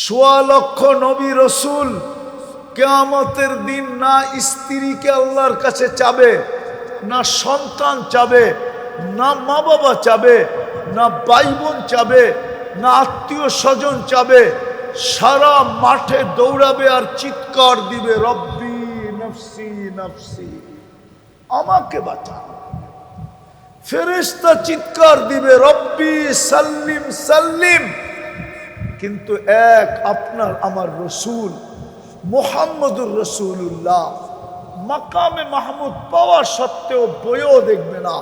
সোয়া লক্ষ নবী রসুল কিয়ামতের দিন না স্ত্রীকে আল্লাহর কাছে চাবে, না সন্তান চাবে, না মা বাবা চাবে, না ভাই বোন চাবে, না আত্মীয় স্বজন চাবে। সারা মাঠে দৌড়াবে আর চিৎকার দিবে, রব্বি নফসি নফসি, আমাকে বাঁচান। ফেরেশতা চিৎকার দিবে, রব্বি সাল্লিম সাল্লিম। কিন্তু এক আপনার আমার রসুল মুহাম্মদুর রসুল্লাহ মাকামে মাহমুদ পাওয়া সত্ত্বেও বইও দেখবে না,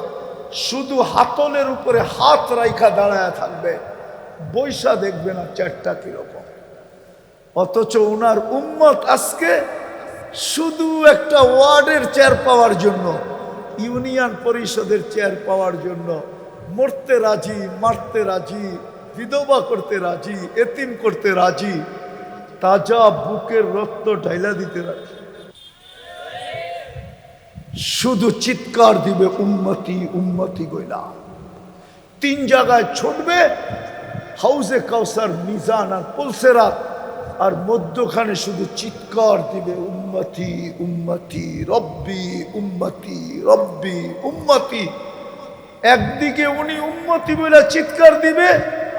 শুধু হাতলের উপরে হাত রাইখা দাঁড়ায় থাকবে, বৈশা দেখবে না চেয়ারটা কিরকম। অথচ ওনার উম্মত আজকে শুধু একটা ওয়ার্ডের চেয়ার পাওয়ার জন্য, ইউনিয়ন পরিষদের চেয়ার পাওয়ার জন্য মরতে রাজি, মারতে রাজি, বিধবা করতে রাজি, এতিম করতে রাজি, তাজা বুকের রক্ত ঢাইলা দিতে রাজি। শুধু চিৎকার দিবে উম্মতি উম্মতি গইলা। তিন জায়গায় ছুটবে, হাউজে কাউসার, মিজান আর পুলসেরাত, আর মধ্যখানে শুধু চিৎকার দিবে উম্মতি উম্মতি, রব্বি উম্মতি রব্বি উম্মতি। একদিকে উনি উম্মতি বলে চিৎকার দিবে,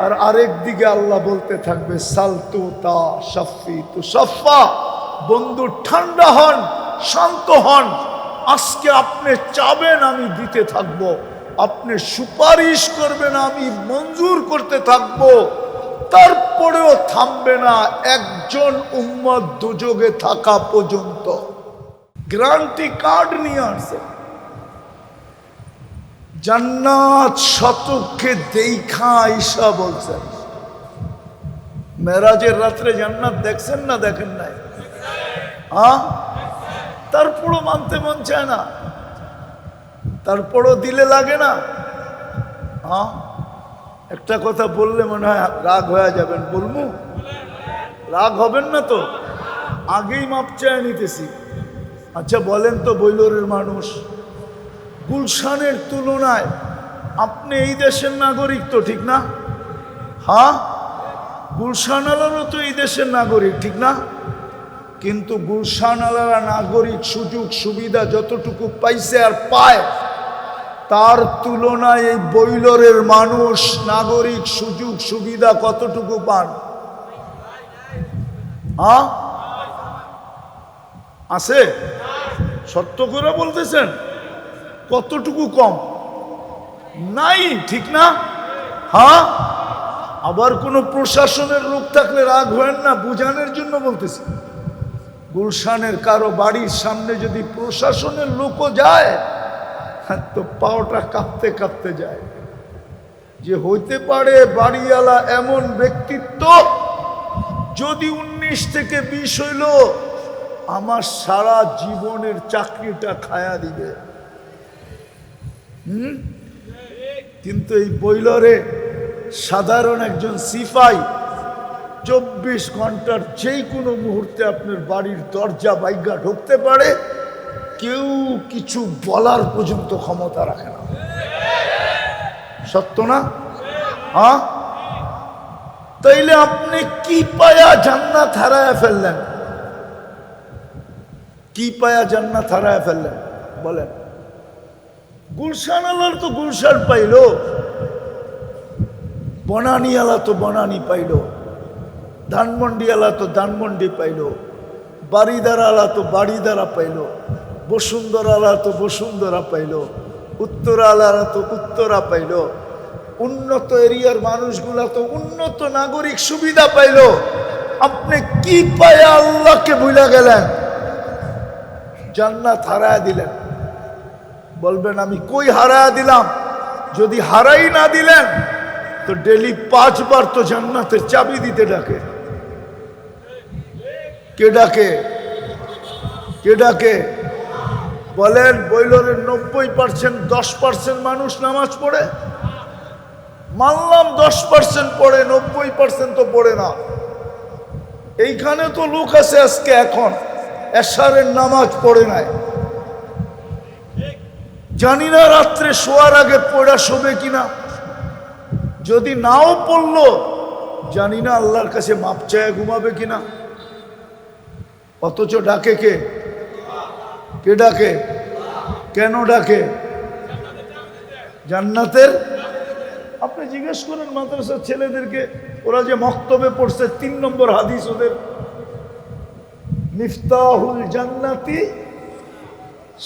আর আরেক দিকে আল্লাহ বলতে থাকবে সালতু তা শাফি তু সাফা। বন্ধু ঠান্ডা হন, শান্ত হন। আজকে আপনি চাবেন আমি দিতে থাকবো, আপনি সুপারিশ করবেন আমি মঞ্জুর করতে থাকবো, তারপরেও থামবে না একজন উম্মত দুযোগে থাকা পর্যন্ত। গ্যারান্টি কার্ড নিয়ে আসছে, জান্নাত শতকে দেখা আয়েশা বলছেন। মেরাজের রাত্রে জান্নাত দেখছেন না দেখেন নাই? হ্যাঁ, তারপরও মানতে মন চায় না, তারপরও দিলে লাগে না। হ্যাঁ, একটা কথা বললে মনে হয় রাগ হয়ে যাবেন, বলবো? রাগ হবেন না তো? আগেই মাপ চায় নিতেছি। আচ্ছা বলেন তো, বৈলরের মানুষ, গুলশানের তুলনায় আপনি এই দেশের নাগরিক তো, ঠিক না? হ্যাঁ, গুলশান আলারও তো এই দেশের নাগরিক, ঠিক না? কিন্তু গুলশান আলারা নাগরিক সুযোগ সুবিধা যতটুকু পাইছে আর পায়, তার তুলনায় এই বৈলরের মানুষ নাগরিক সুযোগ সুবিধা কতটুকু পান? হ্যাঁ, আছে? সত্য করে বলতেছেন? কতটুকু কম? নাই, ঠিক না? হ্যাঁ, আবার কোন প্রশাসনের লোক থাকলে রাগ হয়েন না, বুঝানোর জন্য বলতেছি। গুলশানের কারো বাড়ির সামনে যদি প্রশাসনের লোকও যায়, তো পাওটা কাঁপতে কাঁপতে যায়। যে হইতে পারে বাড়িওয়ালা এমন ব্যক্তিত্ব, যদি 19 থেকে 20 হইল, আমার সারা জীবনের চাকরিটা খায়া দিবে। কিন্তু এই বৈলরে সাধারণ একজন সিপাই 24 ঘন্টার যেই কোনো মুহূর্তে আপনার বাড়ির দরজা বাইগা ঢুকতে পারে, কেউ কিছু বলার পর্যন্ত ক্ষমতা রাখে না। সত্য না? হ্যাঁ, তাইলে আপনি কি পায়া জান্নাত হারায়া ফেললেন? কি পায়া জান্নাত হারায়া ফেললেন বলেন? গুলশান আলার তো গুলশান পাইল, বনানী আলা তো বনানী পাইল, ধানমন্ডি আলা তো ধানমন্ডি পাইল, বাড়িদারা আলা তো বাড়িদারা পাইল, বসুন্ধরা আলা তো বসুন্ধরা পাইল, উত্তরা আলারা তো উত্তরা পাইল, উন্নত এরিয়ার মানুষগুলা তো উন্নত নাগরিক সুবিধা পাইল। আপনি কি পায়া আল্লাহকে ভুলে গেলেন? জান্নাত হারায়া দিলেন। বলবেন আমি কই হারায়া দিলাম? যদি হারাই না দিলেন তো ডেলি 5 বার তো জান্নাতের চাবি দিতে ডাকে। কে ডাকে? কে ডাকে? বলেন, বৈলরের 90% 10% মানুষ নামাজ পড়ে। মানলাম 10% পড়ে, 90% তো পড়ে না। এইখানে তো লোক আছে আজকে এখন এশারের নামাজ পড়ে নাই, জানি না রাত্রে শোয়ার আগে পড়া শোবে কিনা। যদি নাও পড়লো জানি না আল্লাহর কাছে মাপ চায় ঘুমাবে কিনা, অথচ ডাকে কে? কে ডাকে? কেন ডাকে? জান্নাতের। আপনি জিজ্ঞেস করেন মাদ্রাসার ছেলেদেরকে, ওরা যে মক্তবে পড়ছে 3 নম্বর হাদিস ওদের, মিফতাহুল জান্নাতি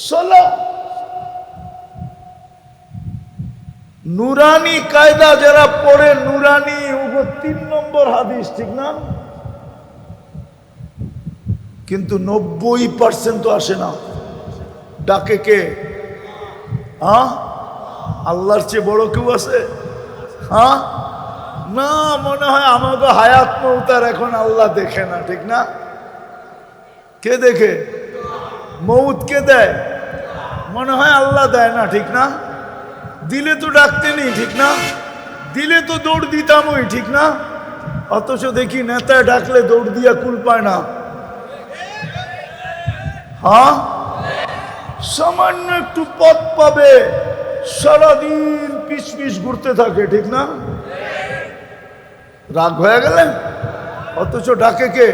সালাহ। নুরানি কায়দা যারা পড়ে, নুরানি, ওগো 3 নম্বর হাদিস, ঠিক না? কিন্তু 90% তো আসে না। ডাকে কে? আল্লাহর চেয়ে বড় কেউ আছে? না, মনে হয় আমাকে হায়াত মৌতার এখন আল্লাহ দেখে না, ঠিক না? কে দেখে? মৌত কে দেয়? মনে হয় আল্লাহ দেয় না, ঠিক না? দিলে তো ডাকতেনি, ঠিক না? দিলে তো দৌড় দিতামই, ঠিক না? অথচ দেখি নেতায় ডাকলে দৌড় দিয়া কুল পায় না। সামান্য একটু পথ পাবে, সারাদিন পিছ পিছ ঘুরতে থাকে, ঠিক না? রাগ হয়ে গেলেন? অথচ ডাকে কে?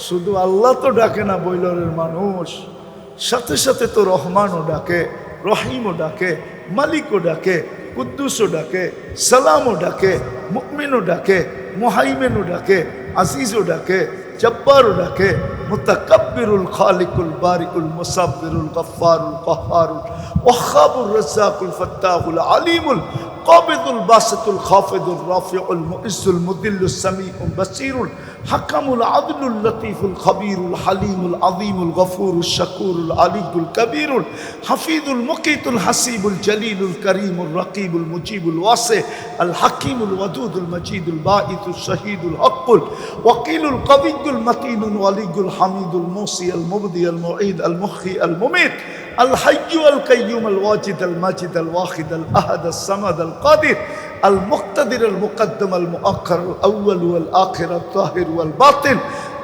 শুধু আল্লাহ তো ডাকে না বৈলরের মানুষ, সাথে সাথে তো রহমানও ডাকে, রহিমও ডাকে, মালিকও ডাকে, কুদ্দুসও ডাকে, সালামও ডাকে, মুমিনও ডাকে, মুহাইমিনও ডাকে, আজিজও ডাকে, জব্বারও ডাকে, মুতাকাব্বিরুল খালিকুল বারিকুল মুসাব্বিরুল গফফারুল কাহ্হারুল ওয়াহ্হাবুর রাজ্জাকুল ফাত্তাহুল আলিমুল কাবিদুল বাসিতুল খাফিদুর রাফিউল মুইজ্জুল মুদিল্লুস সামিউল বাসীরুল হাকামুল আদলুল লতীফুল খবীরুল হালিমুল আযীমুল গফুরুশ শাকুরুল আলিয়ুল কবীরুল হাফিজুল মুকিতুল হাসিবুল জলিলুল করিমুল রকিবুল মুজিবুল ওয়াসি আল হাকিমুল ওয়াদুদুল মজিদুল বাঈতুশ শহীদুল হকুল ওয়াকিলুল কবিয়ুল মতিনুল ওয়ালিয়ুল হামিদুল মুসি আল মুবদি আল মুঈদ আল মুখী আল মুমিত الحي القيوم الواجد الماجد الواحد الأحد الصمد القادر المقتدر المقدم المؤخر الأول والآخر الظاهر والباطن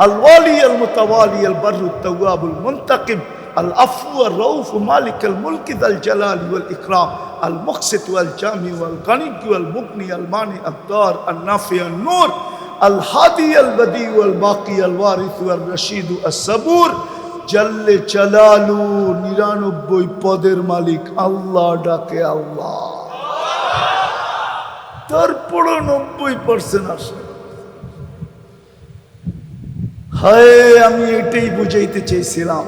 الوالي المتوالي البر التواب المنتقم العفو الرؤوف مالك الملك ذا الجلال والإكرام المقسط والجامع والغني والمغني المانع الضار النافع النور الهادي البديع والباقي الوارث والرشيد الصبور জাল্লে চালালু 99 পদের মালিক আল্লাহ ডাকে আল্লাহ, তারপরও 90% আসে। হায়, আমি এটাই বুঝাইতে চেয়েছিলাম,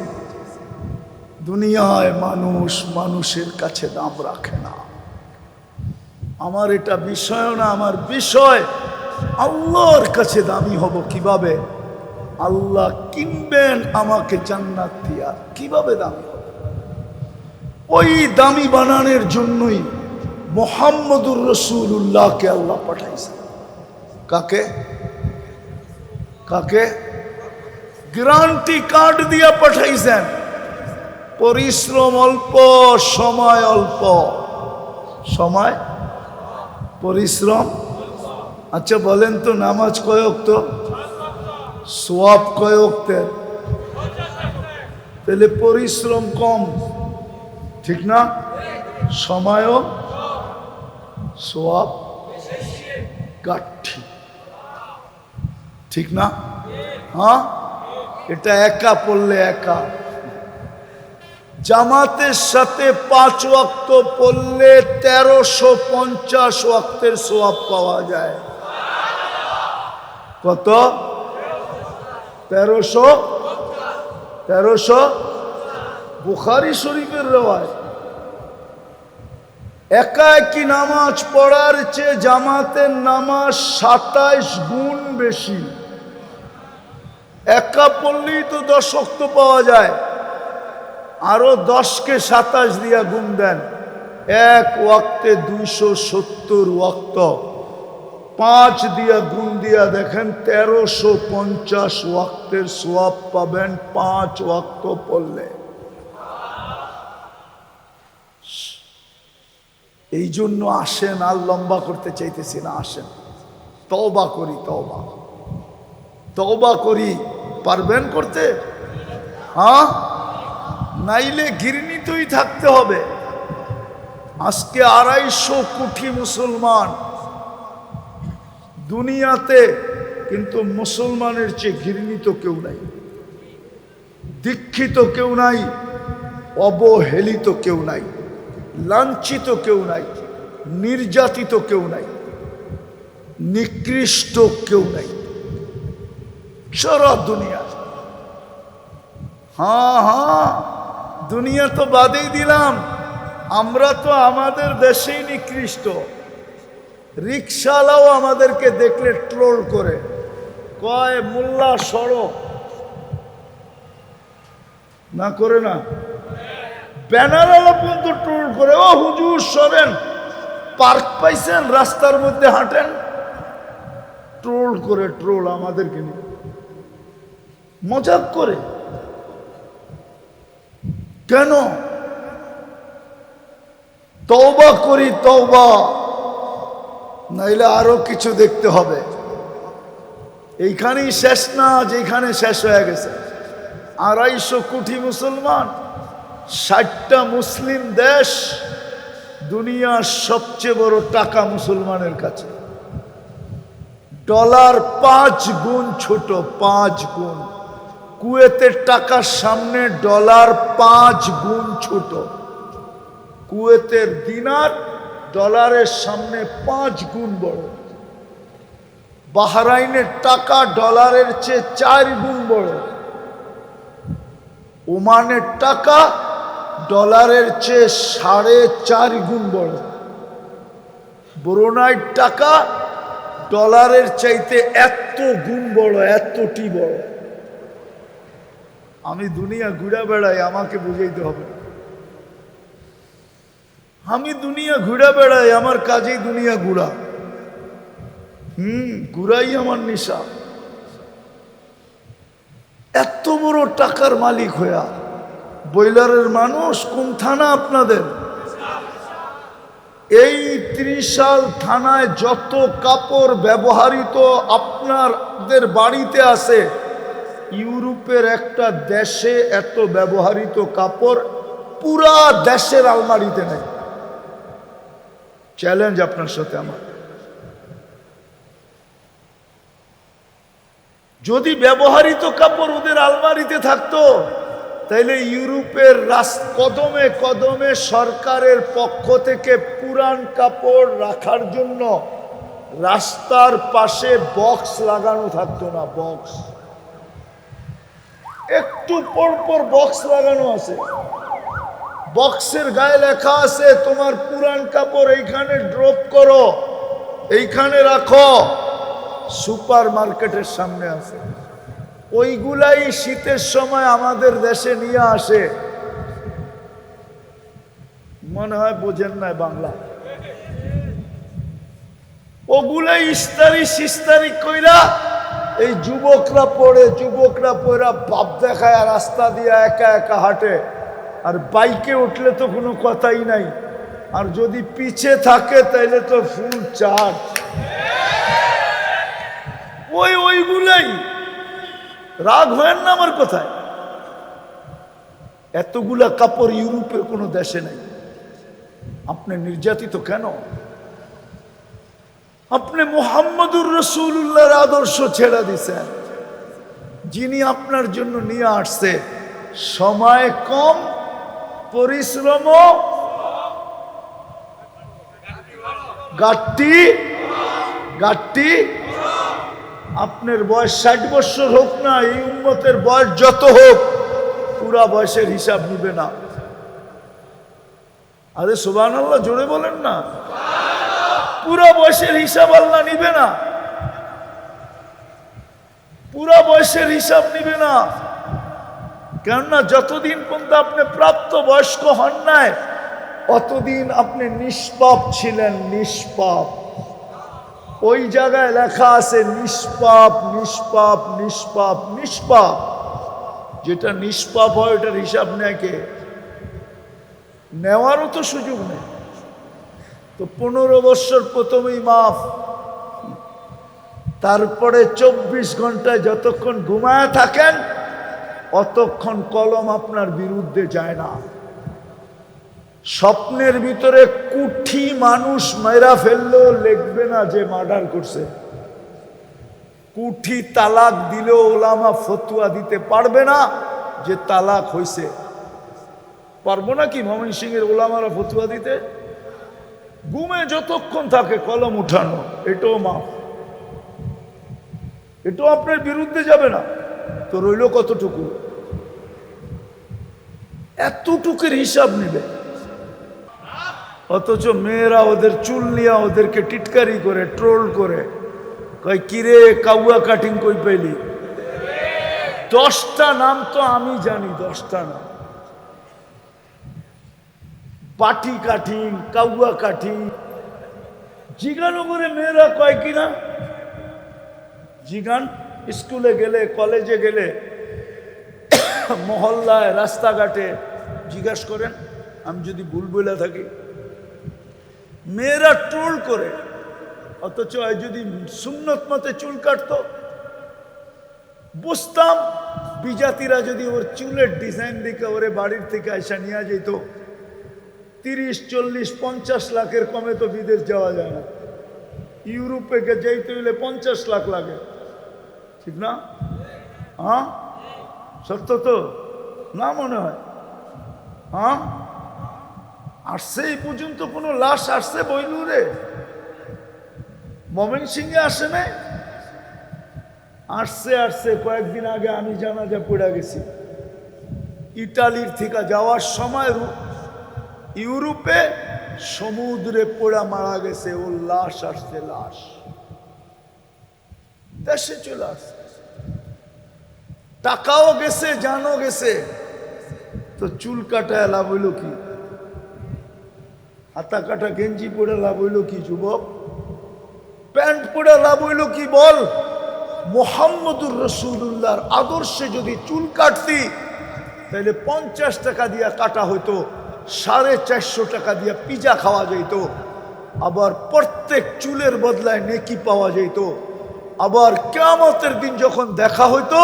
দুনিয়ায় মানুষ মানুষের কাছে দাম রাখে না। আমার এটা বিষয় না, আমার বিষয় আল্লাহর কাছে দামি হব কিভাবে? আল্লাহ কিনবেন আমাকে জান্নাত দিয়া, কিভাবে দামি হবে? ওই দামি বানানোর জন্যই মুহাম্মদুর রাসূলুল্লাহকে আল্লাহ পাঠাইছেন। কাকে? কাকে? গ্যারান্টি কার্ড দিয়া পাঠাইছেন। পরিশ্রম অল্প, সময় অল্প। সময়, পরিশ্রম। আচ্ছা বলেন তো, নামাজ কয় ওয়াক্ত? সোয়াব কয় ওয়াক্তের? তাহলে পরিশ্রম কম, ঠিক না? সময়ও, সোয়াব গাঠি, ঠিক না? এটা একা পড়লে একা, জামাতের সাথে 5 ওয়াক্ত পড়লে 1350 ওয়াক্তের সোয়াব পাওয়া যায়। কত? 1300 বুখারী শরীফের রওয়ায়াত। একা একই নামাজ পড়ার চেয়ে জামাতের নামাজ 27 গুণ বেশি। একা পড়লেই তো 10 ওয়াক্ত পাওয়া যায়, আরো 10কে 27 দিয়া গুণ দেন, এক ওয়াক্তে 270 ওয়াক্ত। 5 দিয়া গুণ দিয়া দেখেন 1350 ওয়াক্তের সোয়াব পাবেন 5 ওয়াক্ত পড়লে। এই জন্য আসেন, আর লম্বা করতে চাইতেছি না, আসেন তওবা করি, তওবা করি। পারবেন করতে? নাইলে ঘৃণিতই থাকতে হবে। আজকে 250 কোটি মুসলমান দুনিয়াতে কিন্তু মুসলমানের চেয়ে ঘৃণিত কেউ নাই, দীক্ষিত কেউ নাই, অবহেলিত কেউ নাই, লাঞ্ছিত কেউ নাই, নির্যাতিত কেউ নাই, নিকৃষ্ট কেউ নাই সারা দুনিয়া। হ্যাঁ, দুনিয়া তো বাদেই দিলাম, আমরা তো আমাদের দেশেই নিকৃষ্ট। রিক্সাওয়ালাও আমাদেরকে দেখলে ট্রোল করে, কয় মোল্লা সড়ক না করে না, ব্যানারওয়ালা পর্যন্ত ট্রোল করে, ও হুজুর সরেন, পার্ক পাইছেন, রাস্তার মধ্যে হাঁটেন, ট্রোল করে, ট্রোল আমাদেরকে নিয়ে মজাক করে। কেন? তওবা করি, তওবা, নাইলে আরো কিছু দেখতে হবে। এইখানেই শেষ না, যেখানে শেষ হয়ে গেছে। 250 কোটি মুসলমান, 60টা মুসলিম দেশ, দুনিয়ার সবচেয়ে বড় টাকা মুসলমানের কাছে। ডলার 5 গুণ ছোট, 5 গুণ। কুয়েতের টাকার সামনে ডলার 5 গুণ ছোট। কুয়েতের দিনার ডলারের সামনে 5 গুণ বড়। বাহরাইনের টাকা ডলারের চেয়ে 4 গুণ বড়। ওমানের টাকা ডলারের চেয়ে 4.5 গুণ বড়। ব্রুনাইয়ের টাকা ডলারের চাইতে এত গুণ বড়, এতটি বড়। আমি দুনিয়া ঘুরে বেড়াই, আমাকে বুঝাইতে হবে। আমি দুনিয়া ঘুরে বেড়াই, আমার কাজেই দুনিয়া ঘুরা। ঘুরাই আমার নেশা। এত বড় টাকার মালিক হইয়া বয়লারের মানুষ, কোন থানা আপনাদের? এই ত্রিশাল থানায় যত কাপড় ব্যবহৃত আপনাদের বাড়িতে আছে, ইউরোপের একটা দেশে এত ব্যবহৃত কাপড় পুরা দেশের আলমারিতে নেই। চ্যালেঞ্জ আপনার সাথে আমার। যদি ব্যবহৃত কাপড় ওদের আলমারিতে থাকতো, তাইলে ইউরোপের কদমে কদমে সরকারের পক্ষ থেকে পুরান কাপড় রাখার জন্য রাস্তার পাশে বক্স লাগানো থাকতো না। বক্স একটু পর পর বক্স লাগানো আছে। বক্সের গায়ে লেখা আছে, তোমার পুরান কাপড় এইখানে ড্রপ করো, এইখানে রাখো। সুপার মার্কেটের সামনে আছে। ওইগুলাই শীতের সময় আমাদের দেশে নিয়ে আসে। মনে হয় বোঝেন না বাংলা। ওগুলাই ইস্তারি সিস্তারি কইরা এই যুবকরা পড়ে বাপ দেখায়, রাস্তা দিয়ে একা একা হাঁটে। আর বাইকে উঠলে তো কোনো কথাই নাই, আর যদি পিছে থাকে তাইলে তো ফুল চার্জ। ওইগুলাই। রাগ হয় না আমার কথায়? এতগুলা কাপড় ইউরোপের কোনো দেশে নাই। আপনি নির্যাতিত কেন? আপনি মুহাম্মদুর রাসূলুল্লাহর আদর্শ ছেড়ে দিছেন, যিনি আপনার জন্য নিয়ে আসছে। সময় কম, পরিশ্রম গাট্টি। আপনার বয়স 60 বছর হোক না, এই উম্মতের বয়স যত হোক, পুরা বয়সের হিসাব নিবে না। আরে সুবহানাল্লাহ, জোরে বলেন না। পুরা বয়সের হিসাব আল্লাহ নিবে না, পুরা বয়সের হিসাব নিবে না। কেননা যতদিন পর্যন্ত আপনি প্রাপ্ত বয়স্ক হন নাই, অতদিন আপনি নিষ্পাপ ছিলেন। নিষ্পাপ। ওই জায়গায় লেখা আছে নিষ্পাপ, নিষ্পাপ, নিষ্পাপ, নিষ্পাপ। যেটা নিষ্পাপ হয় ওটার হিসাব নেয় কে? নেওয়ারও তো সুযোগ নেই। তো 15 বছর প্রথমেই মাফ। তারপরে 24 ঘন্টায় যতক্ষণ ঘুমায় থাকেন, অতক্ষণ কলম আপনার বিরুদ্ধে যায় না। স্বপ্নের ভিতরে কুঠি মানুষ মেরা ফেললেও লিখবে না যে মার্ডার করছে। কুঠি তালাক দিলেও ওলামা ফতুয়া দিতে পারবে না যে তালাক হইছে। পারবো না কি ময়মনসিংহের ওলামারা ফতুয়া দিতে? ঘুমে যতক্ষণ থাকে কলম উঠানো, এটাও মাফ, এটাও আপনার বিরুদ্ধে যাবে না। তো রইল কতটুকু? এতটুকুর হিসাব নেবে। অথচ মেয়েরা ওদের চুল নিয়ে ওদেরকে টিটকারি করে, ট্রোল করে, কয় কিরে কাউয়া কাটিং কই পাইলি? 10টা নাম তো আমি জানি, 10টা নাম। বাটি কাটিং, কাউয়া কাটিং। জিগানো করে মেয়েরা কয় কিনা? জিগান, স্কুলে গেলে, কলেজে গেলে, মহল্লায়, রাস্তাঘাটে জিজ্ঞাসা করেন, আমি যদি ভুল বলে থাকি। মেয়েরা ট্রোল করে, অথচ যদি সুন্নত মতে চুল কাটতো, বুঝতাম বিজাতিরা যদি ওর চুলের ডিজাইন দেখে ওরে বাড়ির থেকে আইসা নিয়ে যেত, 30, 40, 50 লাখের কমে তো বিদেশ যাওয়া যায় না। ইউরোপে যাইতে হইলে 50 লাখ লাগে, ঠিক না? হ্যাঁ, সত্য তো না মনে হয়? হ্যাঁ, আসছে এই পর্যন্ত কোনো লাশ আসছে বইলুরে? ময়মনসিংহে আসে নাই? আসছে আসছে। কয়েকদিন আগে আমি জানাজা পড়ে গেছি। ইটালির থেকে যাওয়ার সময় ইউরোপে সমুদ্রে পড়া মারা গেছে। ও লাশ আসছে, লাশ দেশে চলে আসছে। টাকাও গেছে, জানও গেছে। তো চুল কাটায় লাভ হইল কি? হাতা কাটা গেঞ্জি পরে লাভ হইল কি? যুবক, প্যান্ট পরে লাভ হইল কি? বল। মুহাম্মদুর রাসূলুল্লাহর আদর্শে যদি চুল কাটতি, তাহলে 50 টাকা দিয়া কাটা হইতো, 450 টাকা দিয়া পিজা খাওয়া যেত। আবার প্রত্যেক চুলের বদলায় নেকি পাওয়া যেত। আবার কিয়ামতের দিন যখন দেখা হইতো,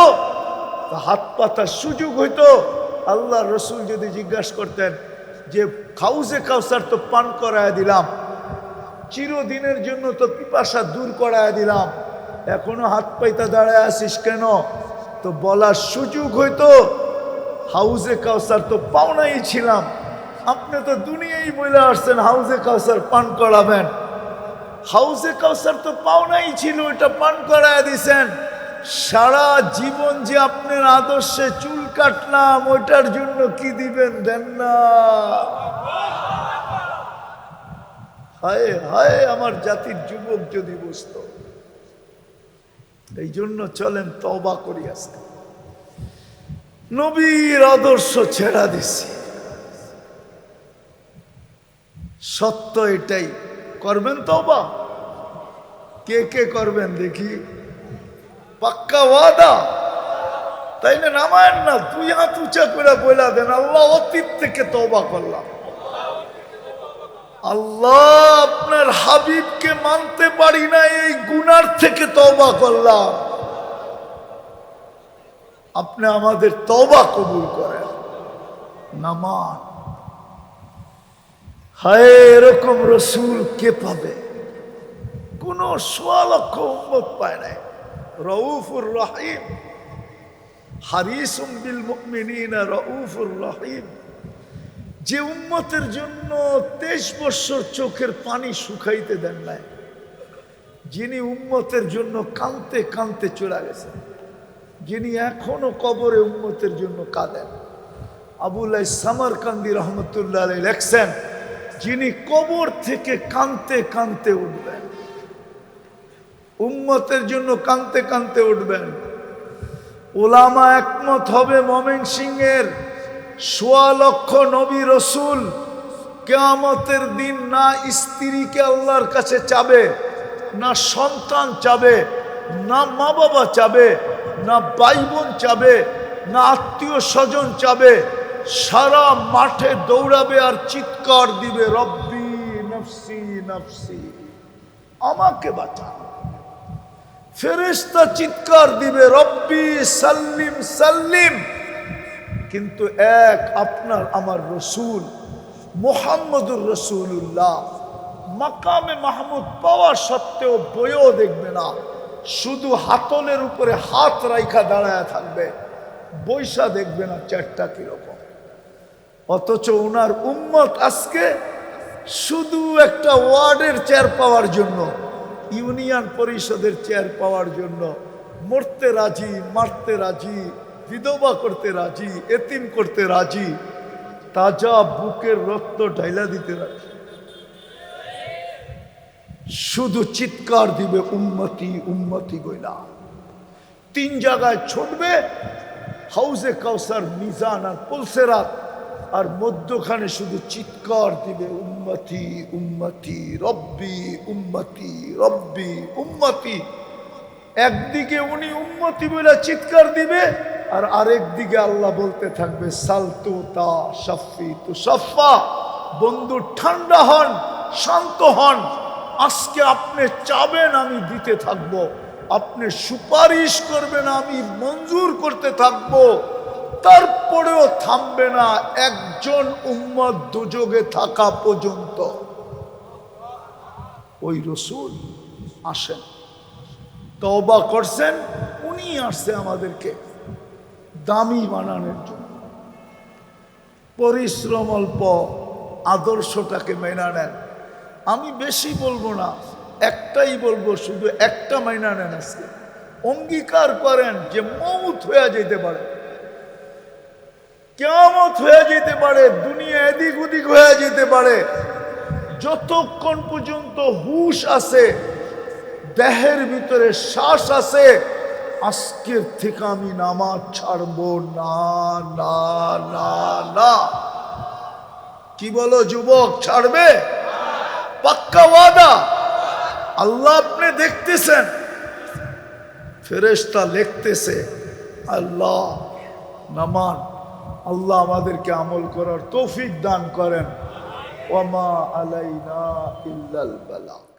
হাত পাতার সুযোগ হইতো। আল্লাহ রসুল যদি জিজ্ঞাসা করতেন যে হাউজে কাউসার তো পান করায় দিলাম, চিরদিনের জন্য তো পিপাসা দূর করায় দিলাম, এখনো হাত পাইতা দাঁড়ায় আসিস কেন? তো বলার সুযোগ হইতো, হাউজে কাউসার তো পাওনাই ছিলাম, আপনি তো দুনিয়াই বলে আসছেন হাউজে কাউসার পান করাবেন। হাউজে কাউসার তো পাওনাই ছিল, ওইটা পান করায় দিছেন। সারা জীবন যে আপনার আদর্শে চুল কাটলাম, ওইটার জন্য কি দিবেন? দেন না। হায় হায়, আমার জাতির যুবক যদি বুঝতো। এই জন্য চলেন তওবা করি। আজকে নবীর আদর্শ ছেড়া দিছি, সত্য এটাই। করবেন তওবা? কে কে করবেন দেখি? পাক্কা ওয়াদা? তাইলে নামায়েন না, 2 হাত উঁচা করে বইলা দেন, আল্লাহ অতীত থেকে তওবা করলাম। আল্লাহ, আপনার হাবিবকে মানতে পারি না, এই গুনার থেকে তওবা করলাম। আপনি আমাদের তওবা কবুল করেন। নামান। হায়, এরকম রসুল কে পাবে? কোন 1.25 লক্ষ উম্মত পায় নাই। রউফুর রহিম, হারিসুম বিল মুমিনিনা রউফুর রহিম। যে উম্মতের জন্য 23 বছর চোখের পানি শুকাইতে দেন নাই, যিনি উম্মতের জন্য কাঁদতে কাঁদতে চলে গেছেন, যিনি এখনো কবরে উম্মতের জন্য কাঁদেন। আবুলাই সামারকান্দি রহমতুল্লাহ আলাইহি লেখছেন, যিনি কবর থেকে কাঁদতে কাঁদতে উঠবেন, উম্মতের জন্য কাঁদতে কাঁদতে উঠবেন। ওলামা একমত হবে, ময়মনসিংহের 1.25 লক্ষ নবী রসুল কিয়ামতের দিন না স্ত্রীকে আল্লাহর কাছে চাবে, না সন্তান চাবে, না মা বাবা চাবে, না ভাই বোন চাবে, না আত্মীয় স্বজন চাবে। সারা মাঠে দৌড়াবে আর চিৎকার দিবে, রব্বি নফসি নফসি, আমাকে বাঁচান। ফেরেশতা চিৎকার দিবে, রব্বি সাল্লিম সাল্লিম। কিন্তু এক আপনার আমার রসুল মুহাম্মদুর রাসূলুল্লাহ মাকামে মাহমুদ পাওয়া সত্ত্বেও বইও দেখবে না, শুধু হাতলের উপরে হাত রাইখা দাঁড়ায় থাকবে, বৈশা দেখবে না চেয়ারটা কিরকম। অথচ ওনার উম্মত আজকে শুধু একটা ওয়ার্ডের চেয়ার পাওয়ার জন্য, ইউনিয়ন পরিষদের চেয়ার পাওয়ার জন্য মরতে রাজি, মারতে রাজি, বিধবা করতে রাজি, এতিম করতে রাজি, তাজা বুকের রক্ত ঢাইলা দিতে রাজি। শুধু চিৎকার দিবে উম্মতি উম্মতি গইলা। 3 জায়গায় ছুটবে, হাউজে কাউসার, মিজান আর পুলসেরাত, আর মধ্যখানে শুধু চিৎকার দিবে উম্মতি উম্মতি রব্বি উম্মতি রব্বি উম্মতি। একদিকে উনি উম্মতি বলে চিৎকার দিবে, আর আরেক দিকে আল্লাহ বলতে থাকবে সালতু তা শাফি তু সাফা। বন্ধু ঠান্ডা হন, শান্ত হন। আজকে আপনি চাবেন আমি দিতে থাকবো, আপনি সুপারিশ করবেন আমি মঞ্জুর করতে থাকবো, তারপরেও থামবে না একজন উম্মত দুযোগে থাকা পর্যন্ত। ওই রসুল আসেন, তওবা করছেন, উনি আসছে আমাদেরকে দামি বানানোর জন্য। পরিশ্রম অল্প, আদর্শটাকে মেনে নেন। আমি বেশি বলবো না, একটাই বলবো, শুধু একটা মাইনা নেন। আজকে অঙ্গীকার করেন যে মউত হয়ে যেতে পারে, কিয়ামত হয়ে যেতে পারে, দুনিয়া এদিক ওদিক হয়ে যেতে পারে। যতক্ষণ পর্যন্ত হুশ আছে, দেহের ভিতরে শ্বাস আছে, আজকের থেকে আমি নামাজ ছাড়বো না না না না। কি বলো যুবক, ছাড়বে? পাক্কা ওয়াদা? আল্লাহ আপনি দেখতেছেন, ফেরেশতা লিখতেছে। আল্লাহ নামান, আল্লাহ আমাদেরকে আমল করার তৌফিক দান করেন। ওয়া মা আলাইনা ইল্লাল বালাগ।